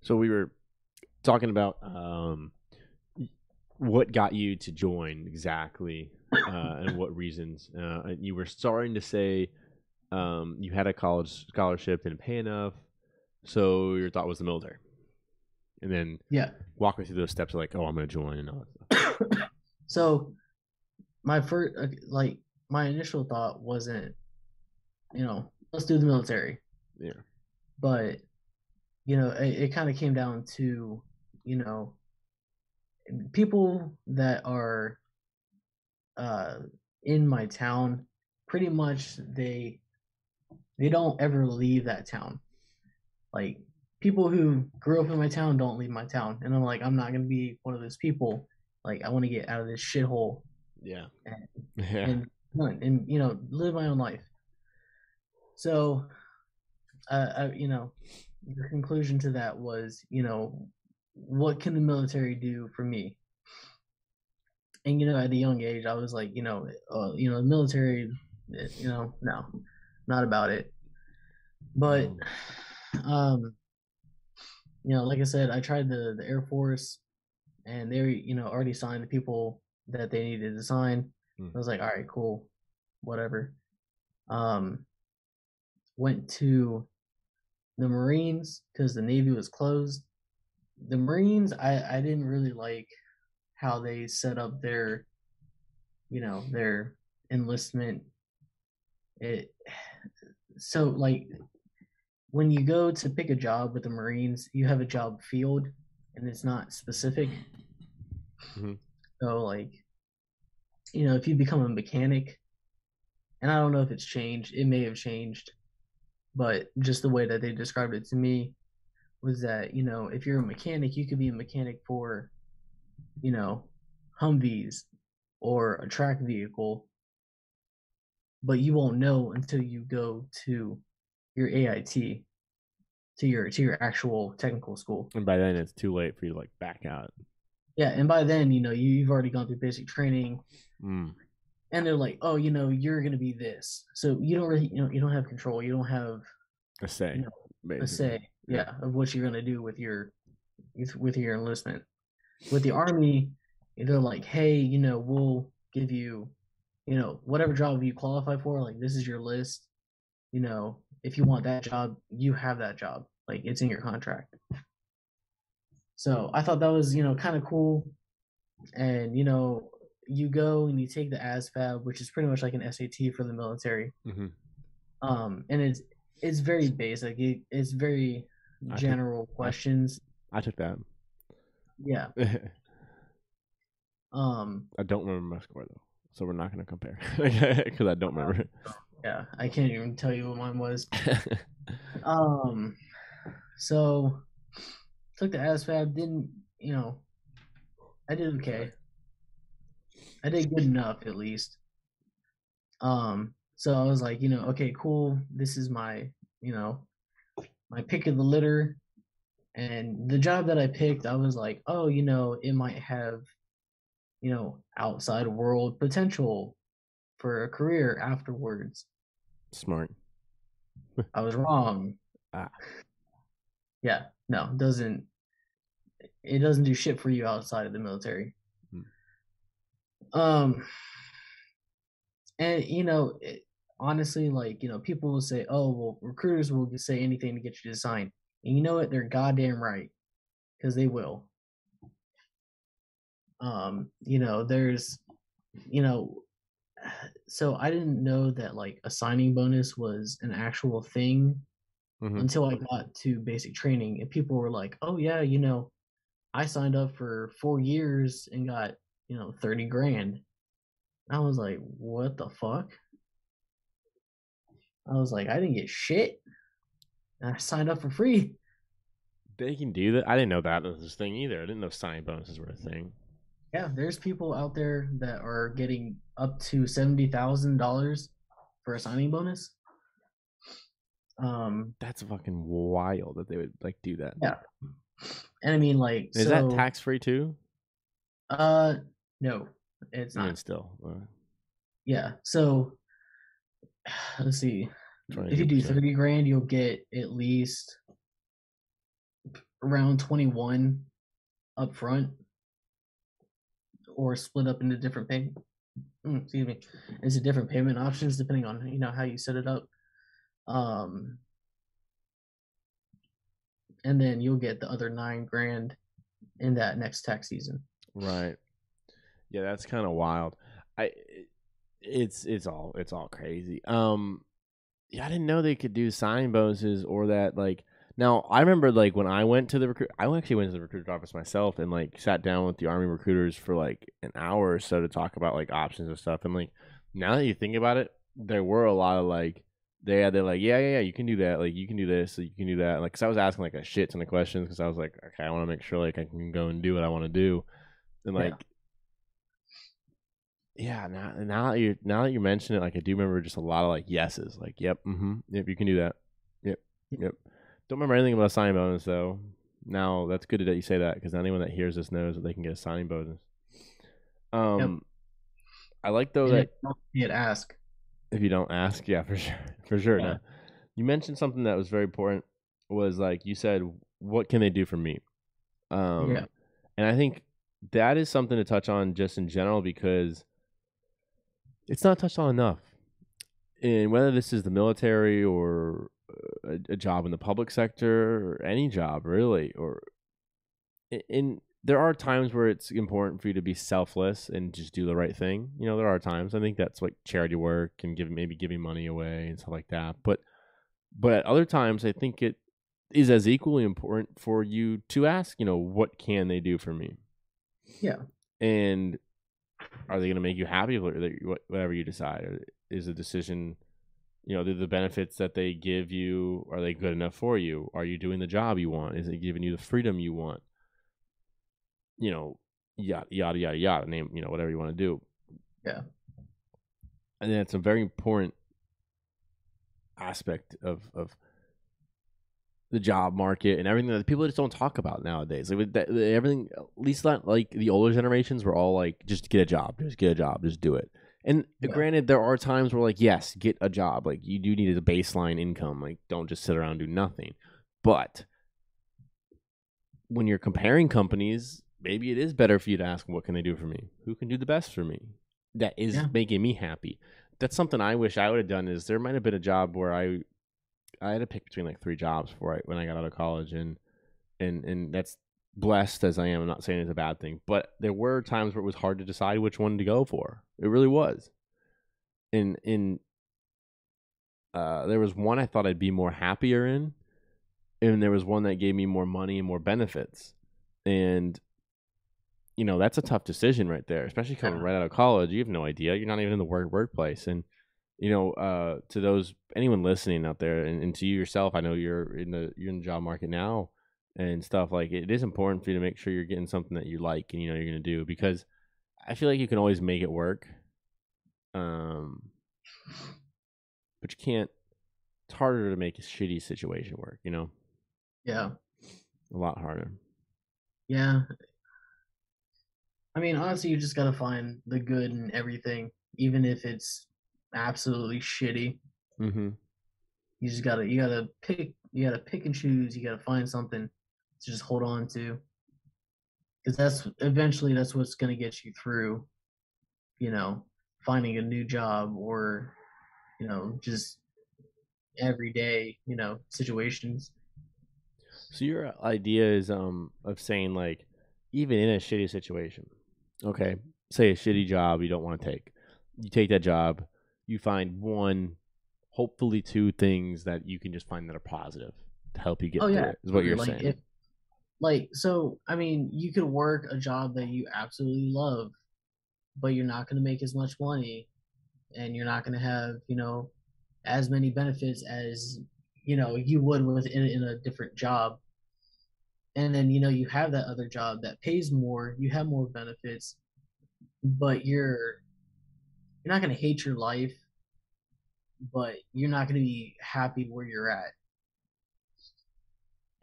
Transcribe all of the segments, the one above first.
So we were talking about what got you to join exactly, and what reasons. And you were starting to say you had a college scholarship, didn't pay enough, so your thought was the military. And then Yeah. walk me through those steps, like, oh, I'm going to join and all that stuff. So my first, my initial thought wasn't, let's do the military. Yeah. But, it kind of came down to, you know, people that are uh, in my town, pretty much they don't ever leave that town. Like people who grew up in my town don't leave my town, and I'm like, I'm not gonna be one of those people. Like I want to get out of this shithole Yeah. and Yeah. and live my own life. So, the conclusion to that was, what can the military do for me? And at a young age, I was like, the military, no, not about it. But, um, like I said, I tried the Air Force, and they, already signed the people that they needed to sign. I was like, all right, cool, whatever. Um, Went to the Marines because the Navy was closed. The Marines, I didn't really like how they set up their enlistment. It so like when you go to pick a job with the Marines, you have a job field and it's not specific. Mhm. So like, if you become a mechanic, and I don't know if it's changed, it may have changed, but just the way that they described it to me was that, if you're a mechanic, you could be a mechanic for, you know, Humvees or a track vehicle, but you won't know until you go to your AIT, to your actual technical school. And by then, it's too late for you to like back out. Yeah, and by then, you've already gone through basic training, Mm. and they're like, oh, you're gonna be this, so you don't really, you don't have control, you don't have, A you say, know, a basically. say, Yeah. yeah, of what you're gonna do with your enlistment. With the army, they're like, hey, we'll give you, whatever job you qualify for. Like this is your list. If you want that job, you have that job. Like it's in your contract. So I thought that was, kind of cool. And you go and you take the ASVAB, which is pretty much like an SAT for the military. Mm-hmm. And it's very basic. It's very I took general I questions. I took that. Yeah. I Um. don't remember my score though, so we're not gonna compare because I don't remember. Yeah. I can't even tell you what mine was. Um. So took the ASVAB. Didn't I did okay. I did good enough at least. So I was like, okay, cool. This is my pick of the litter. And the job that I picked, I was like, oh, it might have, outside world potential for a career afterwards. Smart. I was wrong. Ah. Yeah, no, it doesn't do shit for you outside of the military. Hmm. Um, and honestly, like people will say, "Oh, well, recruiters will say anything to get you to sign," and you know what? They're goddamn right because they will. There's, you know, so I didn't know that like a signing bonus was an actual thing Mm-hmm. until I got to basic training, and people were like, "Oh yeah, I signed up for 4 years and got 30 grand." I was like, "What the fuck?" I was like, "I didn't get shit. I signed up for free." They can do that. I didn't know that was a thing either. I didn't know signing bonuses were a thing. Yeah, there's people out there that are getting up to $70,000 for a signing bonus. That's fucking wild that they would like do that. Yeah, and I mean, like, Is that so, tax free too? uh, no, it's I mean, not. still Yeah, so let's see. If you 22%. do 30 grand, you'll get at least around 21 up front, or split up into different payment. Excuse me, into different payment options depending on how you set it up. Um, and then you'll get the other 9 grand in that next tax season. Right. Yeah, that's kind of wild. I it's all crazy. Yeah, I didn't know they could do sign bonuses or that. Like, now I remember like when I went to the recruit, I actually went to the recruiter's office myself and like sat down with the Army recruiters for like an hour or so to talk about like options and stuff. And like now that you think about it, there were a lot of like they're like yeah, you can do that, like you can do this, you can do that. Like, cause I was asking like a shit ton of questions because I was like, okay, I want to make sure like I can go and do what I want to do. And Yeah. like, yeah, now that you mention it, like I do remember just a lot of like yeses, like yep, yep, you can do that, yep, yep. Don't remember anything about a signing bonus though. Now that's good that you say that because anyone that hears this knows that they can get a signing bonus. Yep. I like though And if that you don't see it, ask. if you don't ask, yeah, for sure, for sure. Yeah. Now you mentioned something that was very important. Was like you said, what can they do for me? Yeah. And I think that is something to touch on just in general because it's not touched on enough. And whether this is the military or a job in the public sector or any job really, or in there are times where it's important for you to be selfless and just do the right thing. There are times. I think that's like charity work and maybe giving money away and stuff like that. But at other times, I think it is as equally important for you to ask, what can they do for me? Yeah. And are they going to make you happy whatever you decide? Or is the decision, do the benefits that they give you, are they good enough for you? Are you doing the job you want? Is it giving you the freedom you want? Yada, yada, yada, yada, name, whatever you want to do. Yeah. And that's a very important aspect of the job market and everything that people just don't talk about nowadays. Like everything, at least not like the older generations were all like, just get a job, just do it. And granted, there are times where like, yes, get a job. Like you do need a baseline income. Like don't just sit around and do nothing. But when you're comparing companies, maybe it is better for you to ask, what can they do for me? Who can do the best for me? That is making me happy. That's something I wish I would have done. Is there might have been a job where I had to pick between like 3 jobs when I got out of college, and that's blessed as I am. I'm not saying it's a bad thing, but there were times where it was hard to decide which one to go for. It really was. And there was one I thought I'd be more happier in, and there was one that gave me more money and more benefits. And that's a tough decision right there, especially coming right out of college. You have no idea. You're not even in the workplace. And to those anyone listening out there, and to you yourself, I know you're in the job market now and stuff. Like it is important for you to make sure you're getting something that you like and you're going to do, because I feel like you can always make it work, but you can't. It's harder to make a shitty situation work. Yeah. A lot harder. Yeah. I mean, honestly, you just gotta find the good in everything, even if it's absolutely shitty. Mm-hmm. You gotta pick and choose. You gotta find something to just hold on to, because that's what's gonna get you through. Finding a new job, or just everyday situations. So your idea is of saying like, even in a shitty situation, okay, say a shitty job you don't want to take, you take that job, you find one, hopefully 2 things that you can just find that are positive to help you get through it. Is what you're saying? So I mean, you could work a job that you absolutely love, but you're not going to make as much money, and you're not going to have as many benefits as you would with in a different job. And then you have that other job that pays more, you have more benefits, but you're not going to hate your life, but you're not going to be happy where you're at.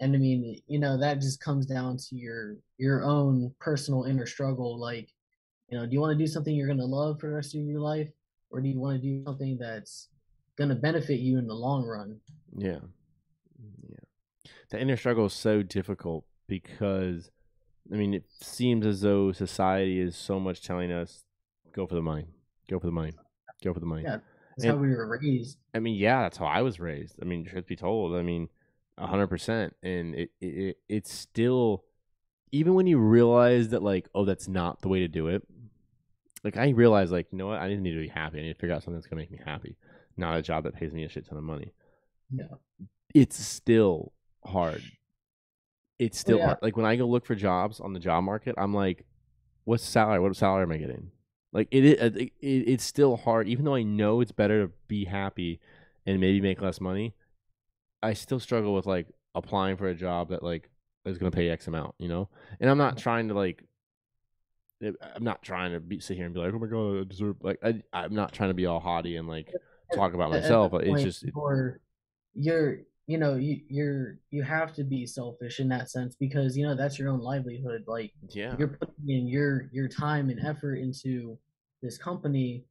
And I mean, that just comes down to your own personal inner struggle. Like, do you want to do something you're going to love for the rest of your life, or do you want to do something that's going to benefit you in the long run? Yeah. the inner struggle is so difficult because I mean, it seems as though society is so much telling us, go for the money, go for the money, go for the money. Yeah, that's how And we were raised. I mean, yeah, that's how I was raised. I mean, truth be told, I mean, 100%. And it's still, even when you realize that, like, oh, that's not the way to do it. Like, I realize, like, you know what? I need to be happy. I need to figure out something that's going to make me happy, not a job that pays me a shit ton of money. Yeah. It's still hard. It's Oh still yeah. hard. Like, when I go look for jobs on the job market, I'm like, what's the salary? What salary am I getting? Like it's still hard, even though I know it's better to be happy and maybe make less money. I still struggle with like applying for a job that like is going to pay X amount, you know. And I'm not trying to like, I'm not trying to sit here and be like, oh my god, I deserve. Like I'm not trying to be all haughty and like talk about At myself. that It's point, just you're you have to be selfish in that sense because that's your own livelihood. Like yeah, you're putting in your time and effort into this company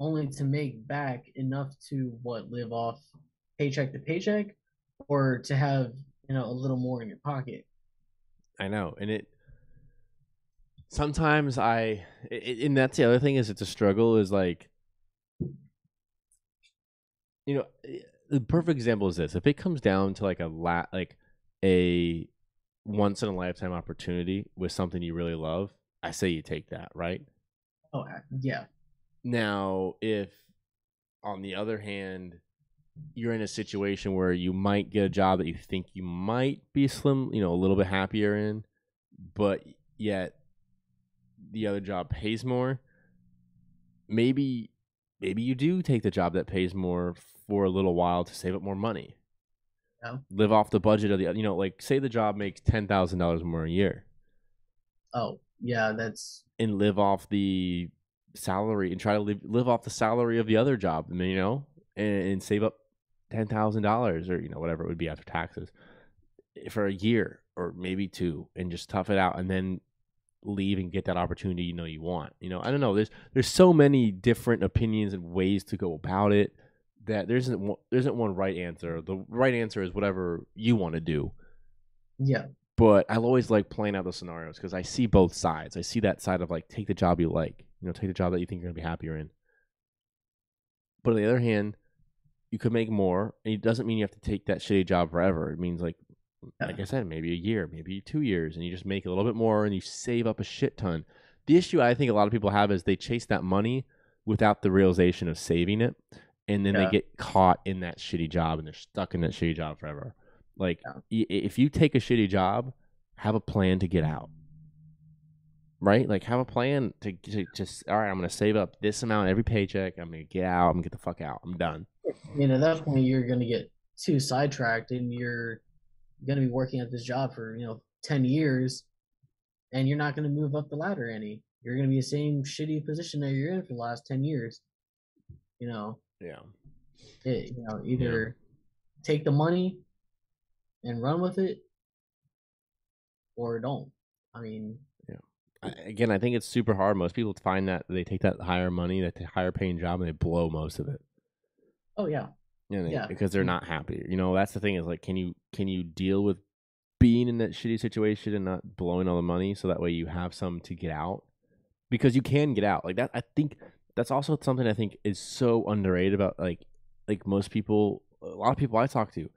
only to make back enough to live off paycheck to paycheck or to have a little more in your pocket. I know, and it sometimes and that's the other thing is it's a struggle is like you know, the perfect example is this: if it comes down to like like a once in a lifetime opportunity with something you really love, I say you take that, right? Oh yeah. Now, if on the other hand, you're in a situation where you might get a job that you think you might be a little bit happier in, but yet the other job pays more, maybe you do take the job that pays more for a little while to save up more money. No. Live off the budget of the like say the job makes $10,000 more a year Oh yeah, that's and live off the salary and try to live off the salary of the other job, and save up $10,000 or whatever it would be after taxes for a year or maybe two and just tough it out and then leave and get that opportunity you want. I don't know. There's so many different opinions and ways to go about it that there isn't one right answer. The right answer is whatever you want to do. yeah. But I always like playing out the scenarios because I see both sides. I see that side of like take the job you like, take the job that you think you're gonna be happier in. But on the other hand, you could make more, and it doesn't mean you have to take that shitty job forever. It means like I said, maybe a year, maybe 2 years, and you just make a little bit more and you save up a shit ton. The issue I think a lot of people have is they chase that money without the realization of saving it, and then they Yeah. get caught in that shitty job and they're stuck in that shitty job forever. Like Yeah. if you take a shitty job, have a plan to get out. Right? Like have a plan to just all right, I'm gonna save up this amount every paycheck. I'm gonna get out. I'm gonna get the fuck out. I'm done. At that point you're gonna get too sidetracked and you're gonna be working at this job for 10 years and you're not gonna move up the ladder any. You're gonna be the same shitty position that you're in for the last 10 years. You know, Yeah. Yeah. either take the money and run with it or don't. I mean, Yeah. Again, I think it's super hard. Most people find that they take that higher money, that higher paying job, and they blow most of it. oh yeah, yeah, Because they're not happy. That's the thing is like, can you deal with being in that shitty situation and not blowing all the money so that way you have some to get out? Because you can get out like that. I think that's also something I think is so underrated about like most people, a lot of people I talk to, and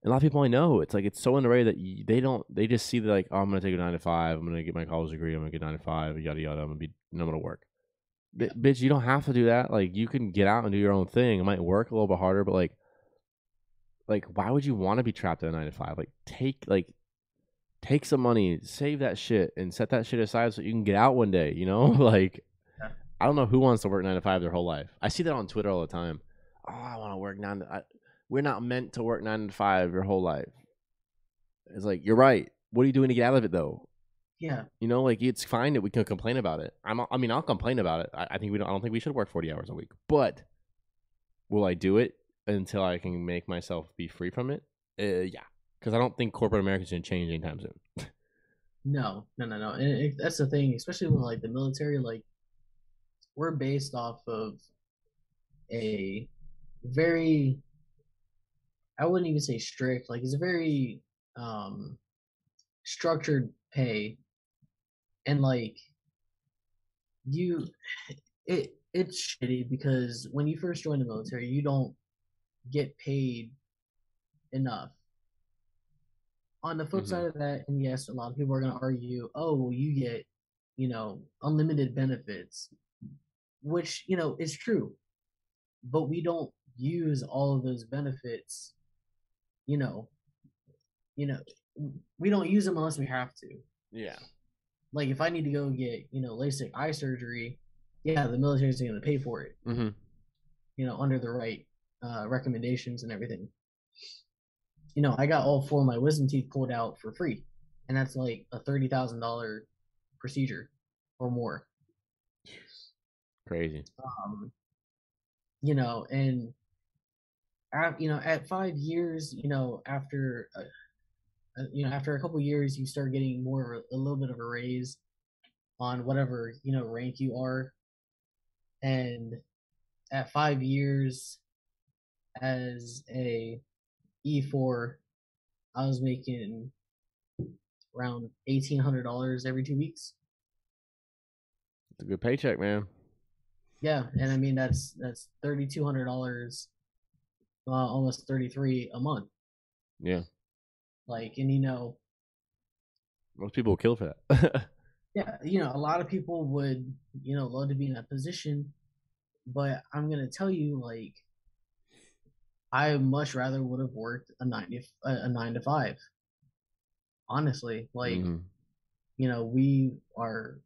a lot of people I know. It's like it's so underrated that they just see that like, oh, I'm gonna take a 9 to 5. I'm gonna get my college degree. I'm gonna get 9 to 5. Yada yada. I'm gonna work. yeah, Bitch, you don't have to do that. Like you can get out and do your own thing. It might work a little bit harder, but like why would you want to be trapped at a 9 to 5? Take some money, save that shit, and set that shit aside so you can get out one day. Like yeah, I don't know who wants to work 9 to 5 their whole life. I see that on Twitter all the time. Oh, I want to work we're not meant to work 9 to 5 your whole life. It's like you're right. What are you doing to get out of it though? yeah, Like it's fine that we can complain about it. I'll complain about it. I think we don't. I don't think we should work 40 hours a week. But will I do it until I can make myself be free from it? Yeah, because I don't think corporate America is going to change anytime soon. no, no, no, no. And that's the thing, especially when like the military, like we're based off of a very, I wouldn't even say strict, like it's a very um, structured pay, and like you, it's shitty because when you first join the military, you don't get paid enough. On the flip Mm-hmm. side of that, and yes, a lot of people are going to argue, oh, well, you get, unlimited benefits, which, is true, but we don't use all of those benefits, you know, you know, we don't use them unless we have to. Yeah. Like if I need to go get, LASIK eye surgery, yeah, the military is going to pay for it, Mm-hmm. under the right recommendations and everything. I got all four of my wisdom teeth pulled out for free, and that's like a $30,000 procedure or more. Crazy. Um, and at 5 years, after a couple years, you start getting more a little bit of a raise on whatever rank you are, and at 5 years as a E4, I was making around $1,800 every 2 weeks. It's a good paycheck, man. Yeah, and I mean that's $3,200, almost 33 a month. Yeah. Like, and Most people will kill for that. yeah, a lot of people would love to be in that position, but I'm gonna tell you, like, I much rather would have worked a 9 to 5. Honestly, like, Mm-hmm. we are,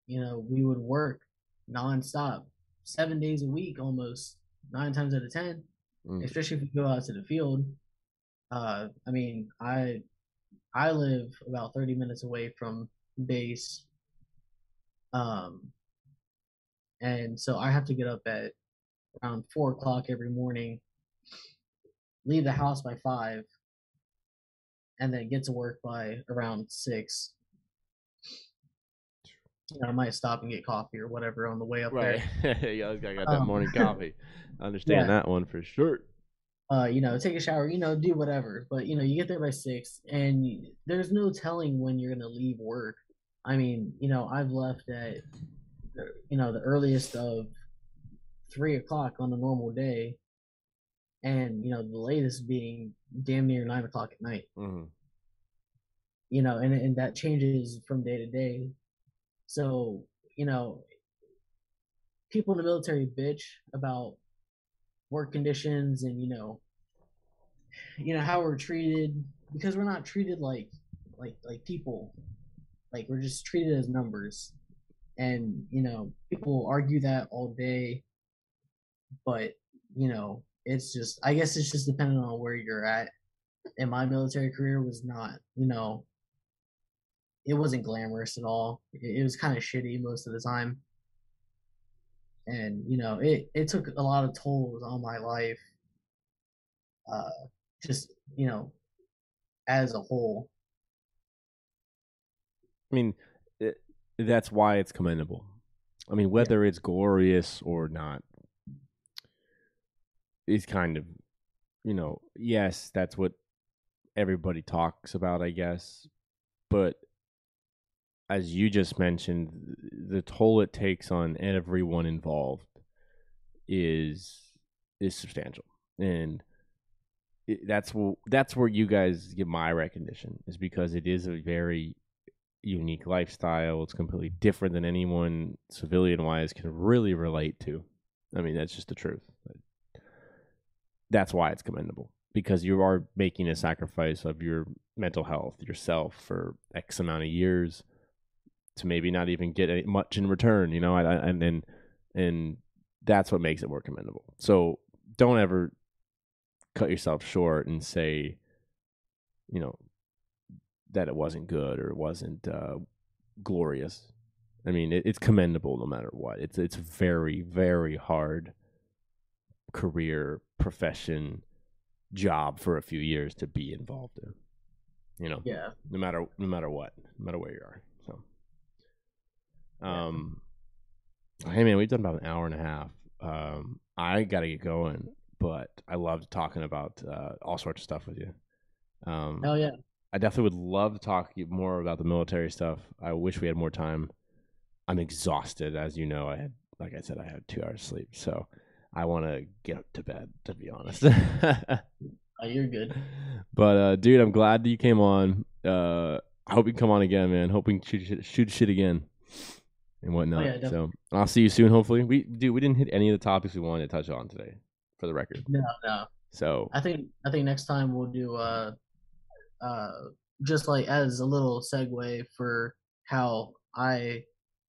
we would work nonstop, 7 days a week, almost 9 times out of 10, Mm. especially if we go out to the field. I mean, I live about 30 minutes away from base, um, and so I have to get up at around 4 o'clock every morning, leave the house by 5, and then get to work by around 6. I might stop and get coffee or whatever on the way up Right. there. Yeah, I got that Um, morning coffee. I understand yeah, that one for sure. take a shower, do whatever. But you get there by 6, and there's no telling when you're gonna leave work. I mean, I've left at the earliest of 3 o'clock on a normal day, and the latest being damn near 9 o'clock at night. Mm-hmm. And that changes from day to day. So people in the military bitch about work conditions and how we're treated, because we're not treated like people. Like, we're just treated as numbers, and people argue that all day, but it's just, I guess it's just dependent on where you're at. And my military career was not, it wasn't glamorous at all. It was kind of shitty most of the time, and it took a lot of tolls on my life, uh, just as a whole. I mean, it, that's why it's commendable. I mean, Yeah, whether it's glorious or not is kind of, yes, that's what everybody talks about, I guess. But as you just mentioned, the toll it takes on everyone involved is substantial, and that's where you guys get my recognition, is because it is a very unique lifestyle. It's completely different than anyone civilian wise can really relate to. I mean, that's just the truth. That's why it's commendable, because you are making a sacrifice of your mental health, yourself, for X amount of years to maybe not even get much in return, and that's what makes it more commendable. So don't ever cut yourself short and say, you know, that it wasn't good or it wasn't glorious. I mean, it's commendable no matter what. It's very, very hard career, profession, job for a few years to be involved in. yeah, No matter what, no matter where you are. So, yeah. hey man, we've done about an hour and a half. I gotta get going, but I loved talking about all sorts of stuff with you. Um, Hell yeah. I definitely would love to talk more about the military stuff. I wish we had more time. I'm exhausted, as you know. Like I said, I had 2 hours sleep, so I want to get to bed, to be honest. Oh, you're good. But dude, I'm glad that you came on. I hope you can come on again, man. Hoping shoot shit again and Oh whatnot. yeah, definitely. So I'll see you soon. Hopefully, we didn't hit any of the topics we wanted to touch on today, for the record. No, no. So I think next time we'll do uh just like as a little segue for how I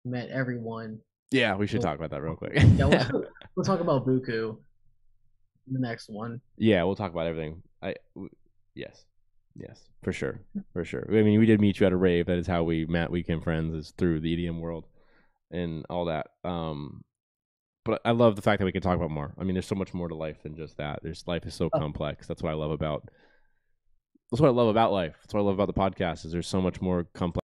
met everyone. yeah, we should We'll, talk about that real quick. yeah, we'll talk about Buku in the next one. Yeah, we'll talk about everything. Yes, yes, for sure, for sure. I mean, we did meet you at a rave. That is how we met. We became friends, is through the EDM world and all that. But I love the fact that we can talk about more. I mean, there's so much more to life than just that. Life is so Oh, complex. That's what I love about. That's what I love about life. That's what I love about the podcast. Is there's so much more complex.